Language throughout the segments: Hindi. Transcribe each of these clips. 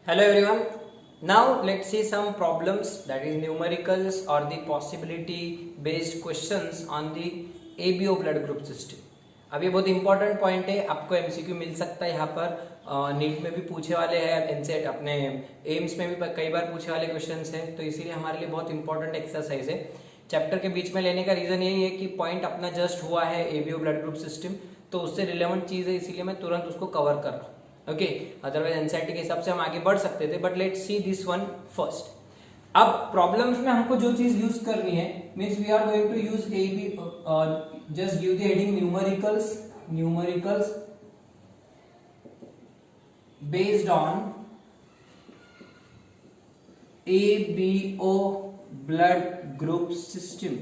Hello everyone. Now let's see some problems, that is numericals or the possibility based questions on the ABO blood group system. अब ये बहुत इंपॉर्टेंट पॉइंट है, आपको एमसीक्यू मिल सकता है यहाँ पर, नीट में भी पूछे वाले हैं, एनसेट अपने एम्स में भी कई बार पूछे वाले क्वेश्चंस हैं, तो इसीलिए हमारे लिए बहुत इंपॉर्टेंट एक्सरसाइज है। चैप्टर के बीच में लेने का रीजन यही है कि पॉइंट अपना जस्ट हुआ है एबीओ ब्लड ग्रुप सिस्टम, तो उससे रिलेवेंट चीज है, इसीलिए मैं तुरंत उसको कवर कर रहा हूँ। ओके, अदरवाइज एनसीईआरटी के हिसाब से हम आगे बढ़ सकते थे, but let's see this one first. अब प्रॉब्लम्स में हमको जो चीज यूज करनी है, means we are going to use AB, just give the heading numericals based on ABO blood group system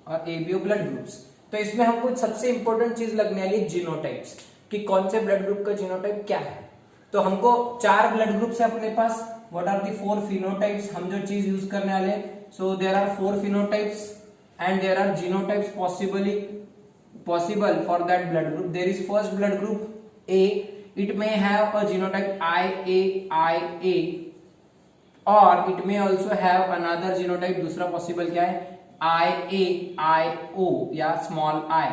और एबीओ ब्लड ग्रुप्स। तो इसमें हमको सबसे इंपॉर्टेंट चीज लगने वाली है जीनोटाइप्स, कि कौन से ब्लड ग्रुप का जीनोटाइप क्या है। तो हमको 4 ब्लड ग्रुप्स है अपने पास। व्हाट आर दी 4 फिनोटाइप्स, हम जो चीज यूज करने वाले, so there are 4 phenotypes and there are genotypes possible for that blood group. There is first blood group A, it may have a genotype IA or it may also have another genotype, दूसरा possible क्या है, IAIO या small I.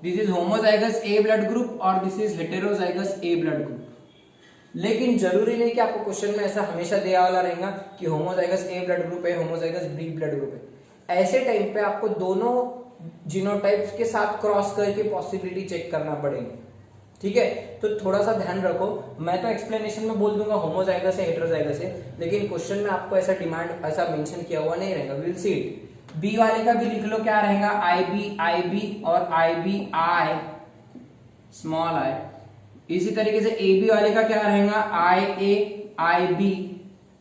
This is homozygous A blood group और this is heterozygous A blood group. लेकिन जरूरी नहीं कि आपको क्वेश्चन में ऐसा हमेशा दिया वाला रहेगा कि होमोजाइगस ए ब्लड ग्रुप है, होमोजाइगस बी ब्लड ग्रुप है। ऐसे टाइम पे आपको दोनों जीनोटाइप्स के साथ क्रॉस करके पॉसिबिलिटी चेक करना पड़ेगा, ठीक है। तो थोड़ा सा ध्यान रखो, मैं तो एक्सप्लेनेशन में बोल दूंगा होमोजाइगस है, हेटेरोजाइगस है, लेकिन क्वेश्चन में आपको ऐसा डिमांड ऐसा मेंशन किया हुआ नहीं रहेगा। Will see it. बी वाले का भी लिख लो, क्या रहेगा, IB और IBI स्मॉल आई। इसी तरीके से AB वाले का क्या रहेगा, IAIB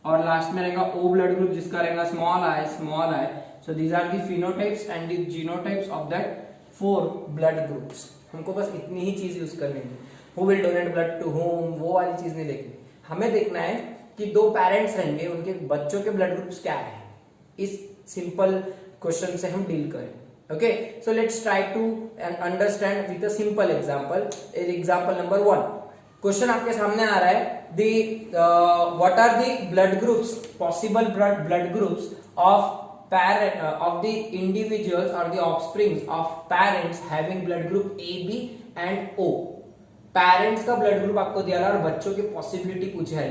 और लास्ट में रहेगा O ब्लड ग्रुप जिसका रहेगा small I. So these are the phenotypes and the genotypes of that 4 blood groups. हमको बस इतनी ही चीज यूज करनी है। Who will donate blood to whom, वो वाली चीज नहीं देखनी। हमें देखना है कि 2 पेरेंट्स रहेंगे, उनके बच्चों के ब्लड ग्रुप्स क्या है। इस सिंपल क्वेश्चन से हम डील करें। Okay, so let's try to understand with a simple example. Example number 1. Question आपके सामने आ रहा है, what are the blood groups, possible blood groups of the individuals or the offsprings of parents having blood group AB and O. Parents का ब्लड ग्रुप आपको दिया रहा है और बच्चों की पॉसिबिलिटी पूछी है।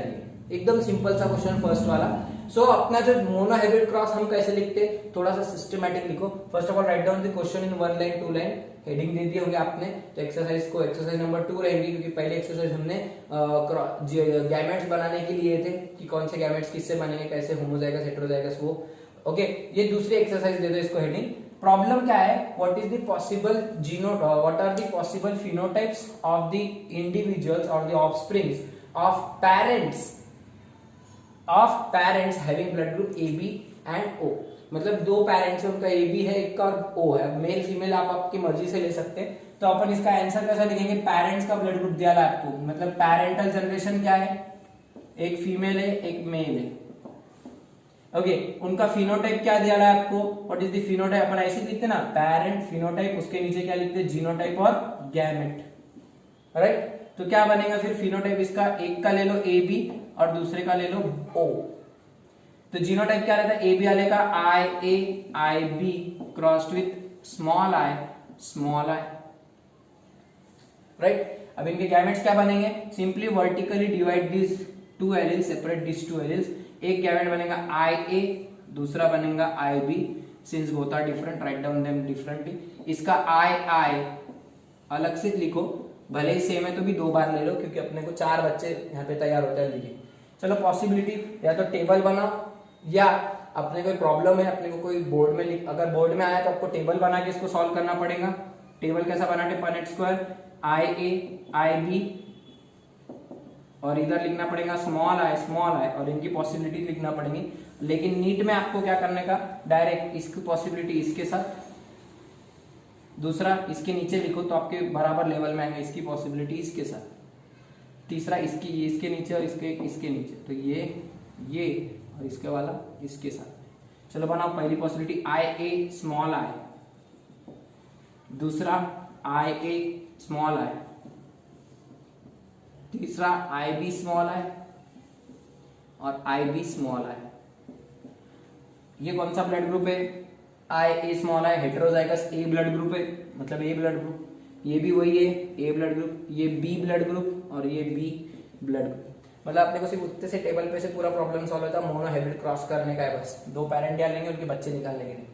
एकदम सिंपल सा क्वेश्चन फर्स्ट वाला। सो अपना जो मोनोहाइब्रिड क्रॉस हम कैसे लिखते, थोड़ा सा सिस्टमैटिक लिखो। First of all write down the question in 1 line 2 line, heading दे दिए होंगे आपने। तो एक्सरसाइज नंबर 2 रहेगी, क्योंकि पहले एक्सरसाइज हमने गैमेट्स बनाने के लिए थे कि कौन से गैमेट्स किससे बनेंगे, कैसे होमोजाइगस हेटेरोजाइगस वो। ओके, ये दूसरी एक्सरसाइज दे दो इसको हेडिंग। प्रॉब्लम क्या है, what is the possible what are the possible phenotypes of the individuals और the offsprings of parents having blood group AB and O। मतलब 2 पेरेंट्स है, उनका AB है, एक का O है। मेल फीमेल आप आपकी मर्जी से ले सकते हैं। तो अपन इसका आंसर कैसा लिखेंगे, पेरेंट्स का ब्लड ग्रुप दिया है आपको, मतलब पेरेंटल जनरेशन क्या है, एक फीमेल है एक मेल है। ओके, उनका फिनोटाइप क्या दिया है आपको, व्हाट इज द फिनोटाइप, अपन ऐसे लिखते ना, पेरेंट फिनोटाइप, उसके नीचे क्या लिखते हैं, जीनोटाइप और गैमेट, राइट। तो क्या बनेगा फिर फिनोटाइप इसका, एक का ले लो AB और दूसरे का ले लो O। तो जीनोटाइप क्या रहता है, AB वाले का IAIB crossed with small I, right. अब इनके गैमेट्स क्या बनेंगे, simply vertically divide this 2 alleles, separate this 2 alleles. एक गैमेट बनेगा IA, दूसरा बनेगा IB। Since both are different, write down them differently. इसका II अलग से लिखो, भले ही सेम है तो भी 2 बार ले लो, क्योंकि अपने को 4 बच्चे यहाँ पे तैयार होते हैं। देखिए, चलो पॉसिबिलिटी, या तो टेबल बनाओ, या अपने कोई प्रॉब्लम है, अपने को कोई बोर्ड में अगर बोर्ड में आया तो आपको टेबल बना के इसको सॉल्व करना पड़ेगा। टेबल कैसा बनाते, पनेट स्क्वायर IAIB और इधर लिखना पड़ेगा स्मॉल आई और इनकी पॉसिबिलिटी लिखना पड़ेगी। लेकिन नीट में आपको क्या करने का, डायरेक्ट इसकी पॉसिबिलिटी इसके साथ, दूसरा इसके नीचे लिखो तो आपके बराबर लेवल में आएगा, इसकी पॉसिबिलिटी इसके साथ, तीसरा इसके नीचे और इसके नीचे, तो ये और इसके वाला इसके साथ। चलो बनाओ, पहली पॉसिबिलिटी IA स्मॉल आई, दूसरा IA स्मॉल आई, तीसरा आई बी स्मॉल आई और आई बी स्मॉल आई। ये कौन सा ब्लड ग्रुप है? I A small I heterozygous A blood group है, मतलब ए ब्लड ग्रुप। ये भी वही है, ए ब्लड ग्रुप, ये बी ब्लड ग्रुप और ये बी ब्लड ग्रुप। मतलब अपने को सिर्फ उतने से टेबल पे से पूरा प्रॉब्लम सॉल्व होता है, मोनो हाइब्रिड क्रॉस करने का है बस। 2 पैरेंट डालेंगे, उनके बच्चे निकालने के लिए,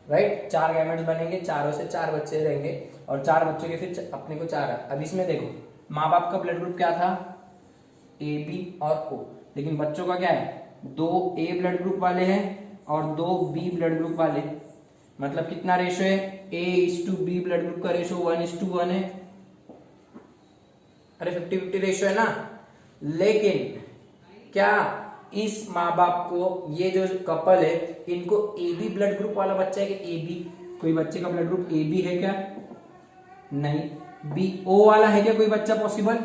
राइट। 4 गैमेट्स बनेंगे, चारों से 4 बच्चे रहेंगे और 4 बच्चों के फिर अपने को 4 है। अब इसमें देखो माँ बाप का ब्लड ग्रुप क्या था? ए बी और ओ, लेकिन बच्चों का क्या है? 2 ए ब्लड ग्रुप वाले हैं और 2 बी ब्लड ग्रुप वाले। मतलब कितना रेशो है? A:B ब्लड ग्रुप का रेशो 1:1 है। अरे 50-50 रेशो है ना। लेकिन क्या इस माँ बाप को, ये जो कपल है, इनको AB ब्लड ग्रुप वाला बच्चा है कि AB? कोई बच्चे का ब्लड ग्रुप AB है क्या? नहीं। BO वाला है क्या कोई बच्चा पॉसिबल?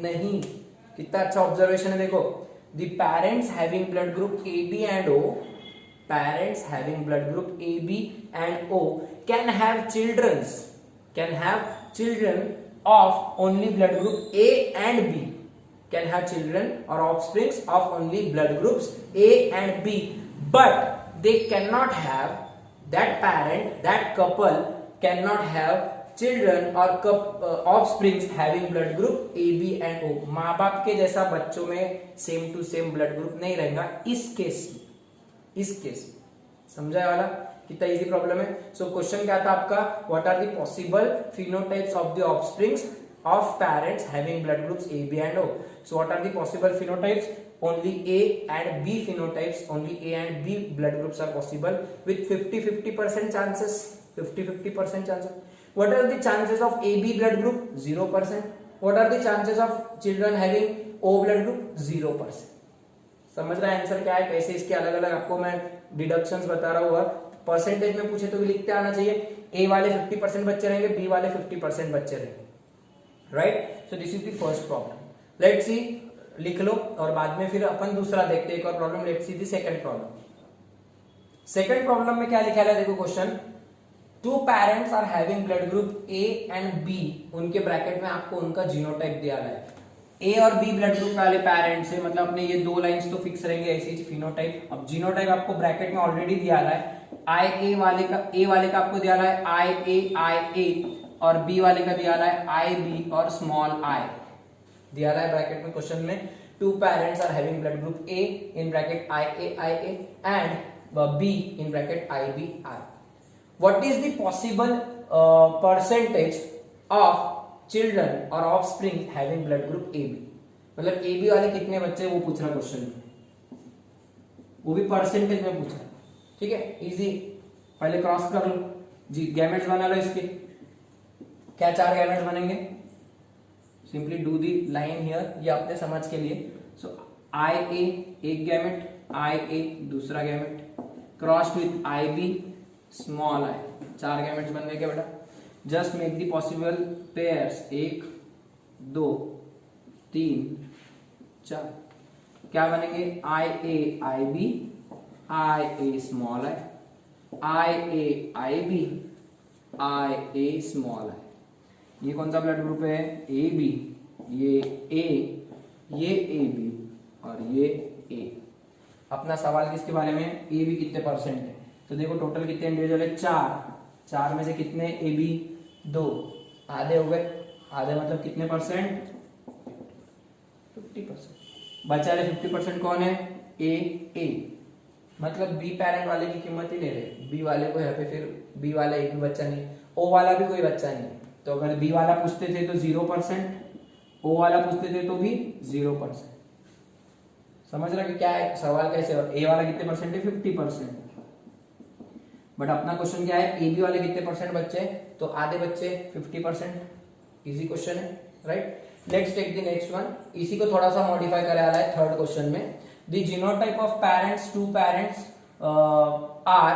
नहीं। कितना अच्छा ऑब्जर्वेशन है, देखो। The parents having blood group AB and O, parents having blood group AB and O can have children of only blood group A and B, can have children or offsprings of only blood groups A and B, but they cannot have, that couple cannot have children or offsprings having blood group AB and O। माँ बाप के जैसा बच्चों में same to same blood group नहीं रहेगा इस केस में। इस केस समझा है वाला? कितना इजी प्रॉब्लम है। सो क्वेश्चन क्या था आपका? What are the possible phenotypes of the offsprings of parents having blood groups A B and O. So what are the possible phenotypes? Only A and B phenotypes, only A and B blood groups are possible with 50-50% chances. 50-50% chances. What are the chances of A B blood group? 0%। What are the chances of children having O blood group? 0%। समझ रहा है आंसर क्या है? कैसे इसके अलग अलग आपको मैं डिडक्शंस बता रहा हूँ। परसेंटेज में पूछे तो भी लिखते आना चाहिए। ए वाले 50% बच्चे रहेंगे, बी वाले 50% बच्चे रहेंगे, right. So this is the first problem. Let's सी, लिख लो और बाद में फिर अपन दूसरा देखते हैं, एक और problem. Let's see the second problem. Second problem में क्या लिखा है देखो question. 2 parents are having blood group A and B, उनके ब्रैकेट में आपको उनका जीनोटाइप दिया है। ए और बी ब्लड ग्रुप वाले पेरेंट्स है, मतलब अपने ये 2 लाइंस तो फिक्स रहेंगे ऐसे ही। फिनोटाइप, अब जीनोटाइप आपको ब्रैकेट में ऑलरेडी दिया है। ए वाले का आपको दिया है IA और बी वाले का दिया है IB और स्मॉल i दिया है ब्रैकेट में क्वेश्चन में। 2 parents are having blood group A in bracket IA and B in bracket IBI। What is the possible percentage of children और offspring having blood group AB? मतलब AB वाले कितने बच्चे, वो पूछ रहा क्वेश्चन में, वो भी परसेंटेज में पूछ रहा। ठीक है, इजी। पहले क्रॉस कर लो जी, गैमेट्स बना लो इसके। क्या 4 गैमेट्स बनेंगे? Simply do the line here, ये अपने समझ के लिए। सो IA एक गैमेट, IA दूसरा gamete, crossed with IB small i, 4 gametes बन गए क्या बेटा? Just make the possible pairs, 1 2 3 4। क्या बनेंगे? IA small i, IA small i। ये कौन सा ब्लड ग्रुप है? AB, ये A, ये AB और ये A। अपना सवाल किसके बारे में? AB कितने परसेंट है? तो देखो टोटल कितने इंडिविजुअल है? 4 में से कितने AB? 2, आधे हो गए। आधे मतलब कितने परसेंट? 50%। बचा रहे 50% कौन है? A। मतलब बी पेरेंट वाले की कीमत ही ले रहे, बी वाले को यहाँ पे फिर बी वाला एक भी बच्चा नहीं, ओ वाला भी कोई बच्चा नहीं। तो अगर बी वाला पूछते थे तो 0%, ओ वाला पूछते थे तो भी 0%। समझ रहा कि क्या है सवाल कैसे? और ए वाला कितने परसेंट है? 50%। बट अपना क्वेश्चन क्या है? ए बी वाले कितने परसेंट बच्चे? तो आधे बच्चे, 50%। इजी क्वेश्चन है, right. Let's take the next one. इसी को थोड़ा सा मॉडिफाई करा है थर्ड क्वेश्चन में। The genotype of parents, 2 parents are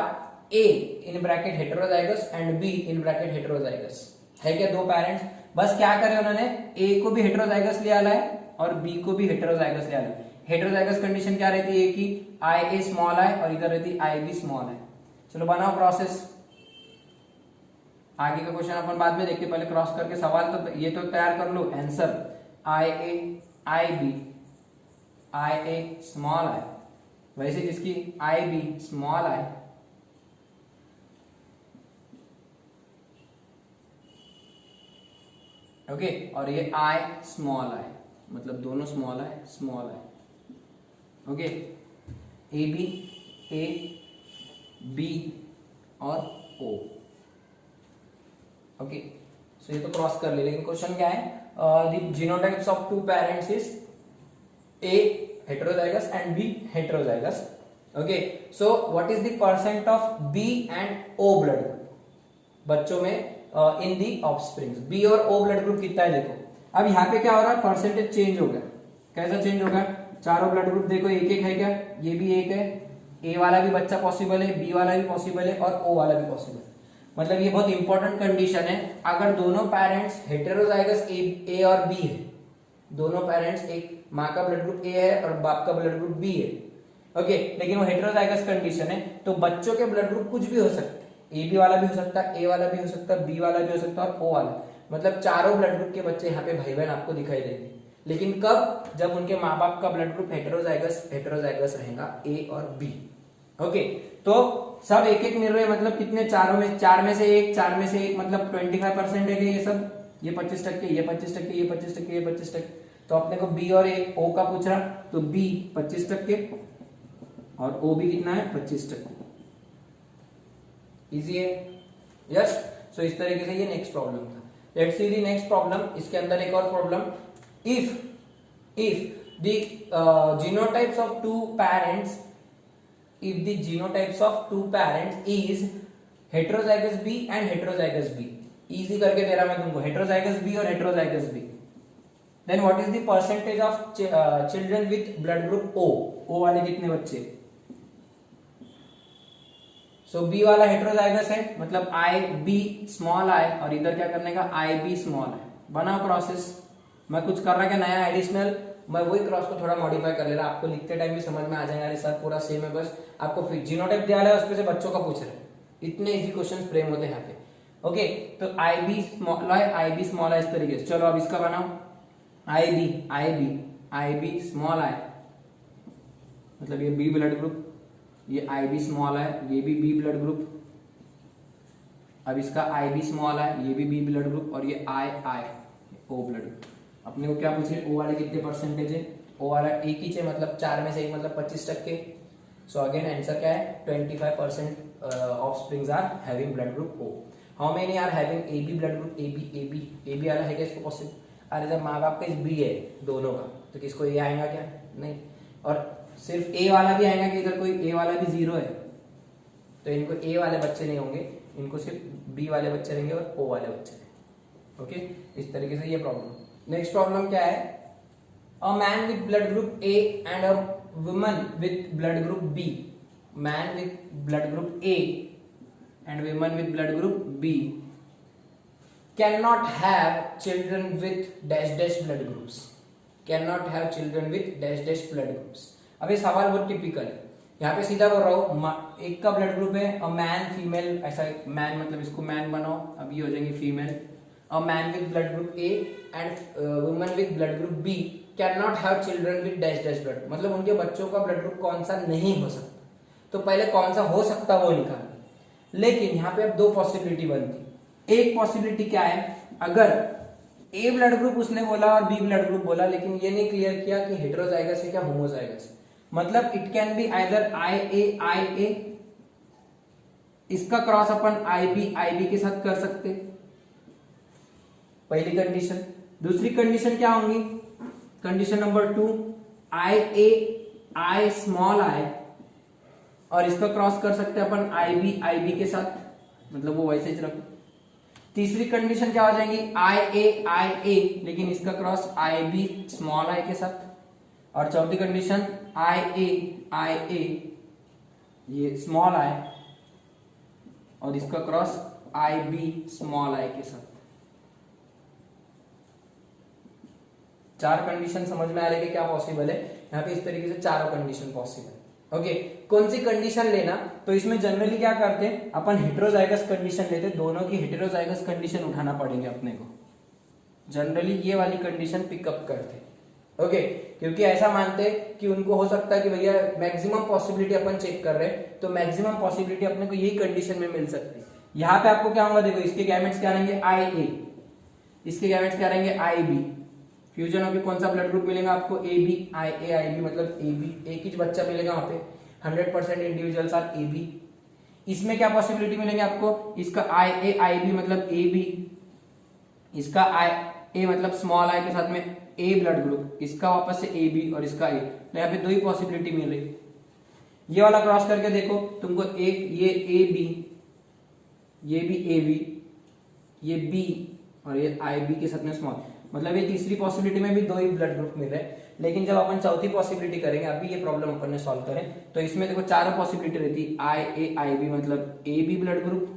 A in bracket heterozygous and B in bracket heterozygous. है क्या 2 पेरेंट्स? बस क्या करे उन्होंने? ए को भी हेटेरोजाइगस लिया है और बी को भी हेटेरोजाइगस लिया है। हेटेरोजाइगस कंडीशन क्या रहती है कि IA स्मॉल i और इधर रहती है IB स्मॉल i। चलो बनाओ प्रोसेस। आगे का क्वेश्चन अपन बाद में देखते, पहले क्रॉस करके सवाल तो ये तो तैयार कर लो आंसर। IA स्मॉल आई, वैसे जिसकी IB स्मॉल आई, ओके, और ये I स्मॉल आई, मतलब दोनों small I, okay, AB, A, B और O, ओके। सो ये तो क्रॉस कर ले, लेकिन क्वेश्चन क्या है, the genotypes of two parents is A heterozygous and B heterozygous, okay, so what is the percent of B and O blood group बच्चों में इन दी ऑफस्प्रिंग्स, B और O ब्लड ग्रुप कितना है देखो। अब यहाँ पे क्या हो रहा है, परसेंटेज चेंज हो गया। कैसा चेंज होगा, चारों ब्लड ग्रुप देखो एक एक है क्या, ये भी एक है, A वाला भी बच्चा पॉसिबल है, B वाला भी पॉसिबल है और O वाला भी पॉसिबल है। मतलब ये बहुत इंपॉर्टेंट कंडीशन है, अगर दोनों पेरेंट्स हेटेरोजाइगस A और B है, दोनों पेरेंट्स, एक माँ का ब्लड ग्रुप A है और बाप का ब्लड ग्रुप B है, ओके, लेकिन वो हेटेरोजाइगस कंडीशन है, तो बच्चों के ब्लड ग्रुप कुछ भी हो सकते हैं, AB वाला भी हो सकता है, A वाला भी हो सकता है, B वाला भी हो सकता है और O वाला, मतलब चारों ब्लड ग्रुप के बच्चे यहाँ पे भाई बहन आपको दिखाई देंगे। लेकिन कब, जब उनके माँ बाप का ब्लड ग्रुप हेटेरोजाइगस रहेगा A और B, ओके। तो सब एक एक मिल रहे हैं, मतलब कितने, चारों में, चार में से एक, मतलब 25% है ये सब, ये 25%, ये 25%, ये 25%, ये 25%। तो अपने को B और O का पूछ रहा, तो B 25% और O भी कितना है, 25%। इजी है, यस। सो इस तरीके से ये नेक्स्ट प्रॉब्लम था। Let's see the next problem. इसके अंदर एक और problem, if the genotypes of two parents, if the genotypes of two parents is heterozygous B and heterozygous B, easy करके दे रहा मैं तुमको, heterozygous B और heterozygous B, then what is the percentage of children with blood group O, O वाले कितने बच्चे, so B वाला heterozygous है, मतलब IB स्मॉल I और इधर क्या करने का, IB स्मॉल I। बनाओ प्रोसेस, मैं कुछ कर रहा क्या नया एडिशनल, मैं वही क्रॉस को थोड़ा मॉडिफाई कर ले रहा, आपको लिखते टाइम भी समझ में आ जाएगा, अरे सर पूरा सेम है, बस आपको फिर जीनोटाइप दिया है उसमें से बच्चों का पूछ रहे हैं, इतने इजी क्वेश्चंस फ्रेम होते हैं यहाँ पे, ओके। तो IB स्मॉल है इस तरीके से। चलो अब इसका बनाओ, IB स्मॉल I, मतलब ये B ब्लड ग्रुप, ये IB स्मॉल है, ये भी B ब्लड ग्रुप, अब इसका IB स्मॉल है, ये भी B ब्लड ग्रुप और ये I O ब्लड ग्रुप। अपने को क्या पूछ रहे, O वाले कितने परसेंटेज है, O वाला एक ही है, मतलब चार में से एक, मतलब 25%। सो अगेन आंसर क्या है, 25% offsprings are having blood group O। How many are having AB blood group, AB वाला है क्या इसको पॉसिबल, अरे जब माँ बाप का B है दोनों का, तो किसको A आएगा क्या, नहीं, और सिर्फ A वाला भी आएगा कि इधर कोई A वाला भी 0 है, तो इनको A वाले बच्चे नहीं होंगे, इनको सिर्फ B वाले बच्चे रहेंगे और O वाले बच्चे रहेंगे, ओके। इस तरीके से ये प्रॉब्लम। नेक्स्ट प्रॉब्लम क्या है, a man with blood group A and a woman with blood group B, man with blood group A and woman with blood group B can not have children with dash dash blood groups, can not have children with dash dash blood groups. अब ये सवाल बहुत टिपिकल है, यहाँ पे सीधा बोल रहा हूँ, एक का ब्लड ग्रुप है, अ मैन फीमेल, ऐसा मैन मतलब इसको मैन बनाओ, अब ये हो जाएंगे female, a man with blood group A and woman with blood group B cannot have children with dash dash blood, मतलब उनके बच्चों का ब्लड ग्रुप कौन सा नहीं हो सकता, तो पहले कौन सा हो सकता वो निकाल। लेकिन यहाँ पे अब दो पॉसिबिलिटी बनती, एक पॉसिबिलिटी क्या है, अगर A ब्लड ग्रुप उसने बोला और B ब्लड ग्रुप बोला, लेकिन ये नहीं क्लियर किया कि हेटेरोजाइगस है क्या होमोजाइगस, मतलब it can be either IA, इसका क्रॉस अपन IB के साथ कर सकते, पहली कंडीशन। दूसरी कंडीशन क्या होंगी, condition number 2, I small I और इसका क्रॉस कर सकते हैं अपन IB के साथ, मतलब वो वैसे ही रखो। तीसरी कंडीशन क्या हो जाएगी, IA लेकिन इसका क्रॉस IB स्मॉल I के साथ, और चौथी कंडीशन IA ये स्मॉल I और इसका क्रॉस IB स्मॉल I के साथ। चार कंडीशन समझ में आ रही है क्या पॉसिबल है, यहाँ पे इस तरीके से चारों कंडीशन पॉसिबल, ओके। कौन सी कंडीशन लेना, तो इसमें जनरली क्या करते हैं अपन हेटेरोजाइगस कंडीशन लेते, दोनों की हेटेरोजाइगस कंडीशन उठाना पड़ेंगे अपने को, जनरली ये वाली कंडीशन पिकअप करते, ओके क्योंकि ऐसा मानते हैं कि उनको हो सकता है कि भैया मैक्सिमम पॉसिबिलिटी अपन चेक कर रहे हैं, तो मैक्सिमम पॉसिबिलिटी अपने को यही कंडीशन में मिल सकती है। यहाँ पे आपको क्या होगा, देखो इसके गैमेट्स क्या रहेंगे IA, इसके गैमेट्स क्या रहेंगे IB, फ्यूजन होकर कौन सा ब्लड ग्रुप मिलेगा आपको AB, IA IB मतलब AB, एक ही बच्चा मिलेगा वहां पे, 100% इंडिविजुअल्स आर AB। इसमें क्या पॉसिबिलिटी मिलेंगे आपको, इसका IA IB मतलब AB, इसका IA मतलब स्मॉल i के साथ में A ब्लड ग्रुप, इसका वापस से AB और इसका A, तो यहाँ पे दो ही पॉसिबिलिटी मिलेगी। ये वाला क्रॉस करके देखो तुमको एक ये AB, ये भी AB, ये B और ये IB के साथ में स्मॉल, मतलब ये तीसरी पॉसिबिलिटी में भी दो ही ब्लड ग्रुप मिल रहे हैं। लेकिन जब अपन चौथी पॉसिबिलिटी करेंगे, अभी ये प्रॉब्लम अपन ने सॉल्व करें, तो इसमें देखो चारों पॉसिबिलिटी रहती है, IA IB मतलब AB blood group,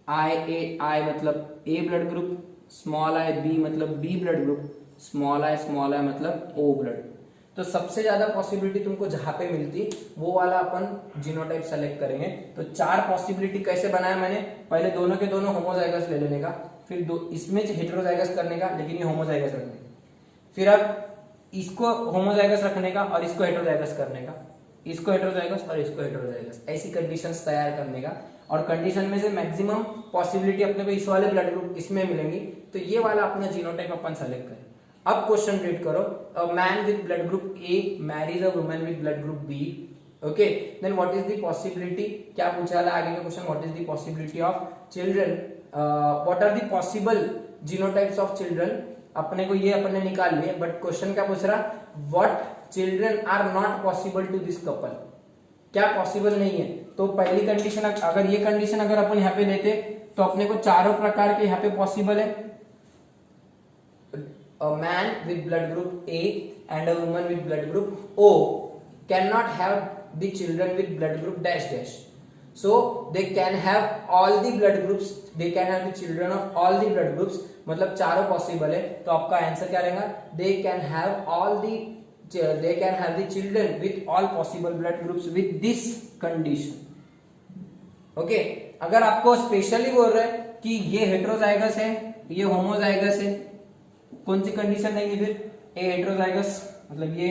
IA I मतलब A blood group, small I B मतलब B blood group, small I मतलब O ब्लड। तो सबसे ज्यादा पॉसिबिलिटी तुमको जहां पे मिलती वो वाला अपन जीनोटाइप सेलेक्ट करेंगे। तो चार पॉसिबिलिटी कैसे बनाया मैंने, पहले दोनों के दोनों होमोजाइगस ले लेने का, फिर दो इसमें हेटेरोजाइगस करने का, लेकिन ये होमोजाइगस रखने का, फिर अब इसको होमोजाइगस रखने का और इसको हेटेरोजाइगस करने का, इसको हेटेरोजाइगस और इसको हेटेरोजाइगस, ऐसी कंडीशंस तैयार करने का। और कंडीशन में से मैक्सिमम पॉसिबिलिटी अपने को इस वाले ब्लड ग्रुप इसमें मिलेंगी, तो ये वाला अपना जीनोटाइप अपन सेलेक्ट करें। अब क्वेश्चन रीड करो, a man with blood group A marries a woman with blood group B, okay then what is the possibility, क्या पूछा है आगे का question, what is the possibility of children, what are the possible genotypes of children, अपने को ये अपने निकाल लिए, बट क्वेश्चन क्या पूछ रहा, what children are not possible to this couple, क्या पॉसिबल नहीं है। तो पहली कंडीशन, अगर ये कंडीशन अगर अपन यहाँ पे लेते तो अपने को चारों प्रकार के यहाँ पे पॉसिबल है, a man with blood group A and a woman with blood group O cannot have the children with blood group dash dash, so they can have all the blood groups, they can have the children of all the blood groups, मतलब चारों पॉसिबल है। तो आपका आंसर क्या रहेगा, they can have the children with all possible blood groups with this condition, okay अगर आपको स्पेशली बोल रहे हैं कि ये हेटेरोजाइगस है, ये होमोजाइगस है, कौन सी कंडीशन देंगे फिर, A हेटेरोजाइगस मतलब ये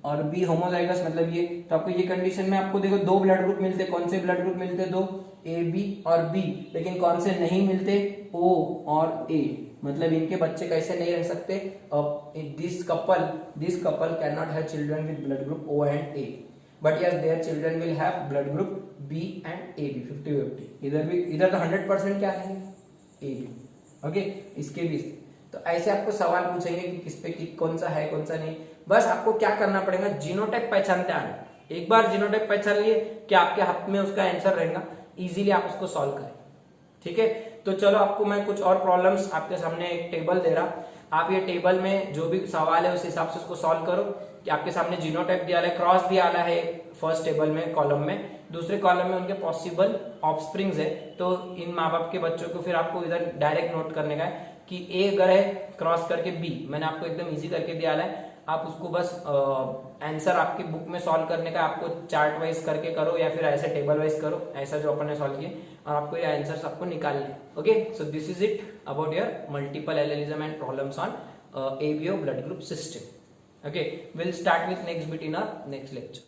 और B होमोजाइगस मतलब ये, तो आपको ये कंडीशन में आपको देखो दो ब्लड ग्रुप मिलते, कौन से ब्लड ग्रुप मिलते, दो AB और B, लेकिन कौन से नहीं मिलते, O और A, मतलब इनके बच्चे कैसे नहीं रह सकते, this couple can not have children with blood group O and A, but yes their children will have blood group B and AB 50-50, इधर तो 100% क्या है AB, ओके इसके भी। तो ऐसे आपको सवाल पूछेंगे कि किस पे कौन सा है कौन सा नहीं, बस आपको क्या करना पड़ेगा, जीनोटाइप पहचानते आना। एक बार जीनोटाइप पहचान लिए कि आपके हाथ में उसका आंसर रहेगा, इजीली आप उसको सॉल्व करें, ठीक है। तो चलो आपको मैं कुछ और प्रॉब्लम्स आपके सामने एक टेबल दे रहा, आप ये टेबल में जो भी सवाल है उस हिसाब से उसको सॉल्व करो। कि आपके सामने जीनोटाइप दिया है, क्रॉस दिया है फर्स्ट टेबल में कॉलम में, दूसरे कॉलम में उनके पॉसिबल ऑफस्प्रिंग्स है, तो इन माँ बाप के बच्चों को फिर आपको इधर डायरेक्ट नोट करने का है कि A अगर है क्रॉस करके B, मैंने आपको एकदम इजी करके दिया है, आप उसको बस आंसर आपकी बुक में सॉल्व करने का, आपको चार्ट वाइज करके करो या फिर ऐसे टेबल वाइज करो, ऐसा जो अपन ने सॉल्व किया, और आपको ये आंसर्स आपको निकालने। Okay so this is it about your multiple allelism and problems on ABO blood group system. Okay will start with next bit in our next lecture.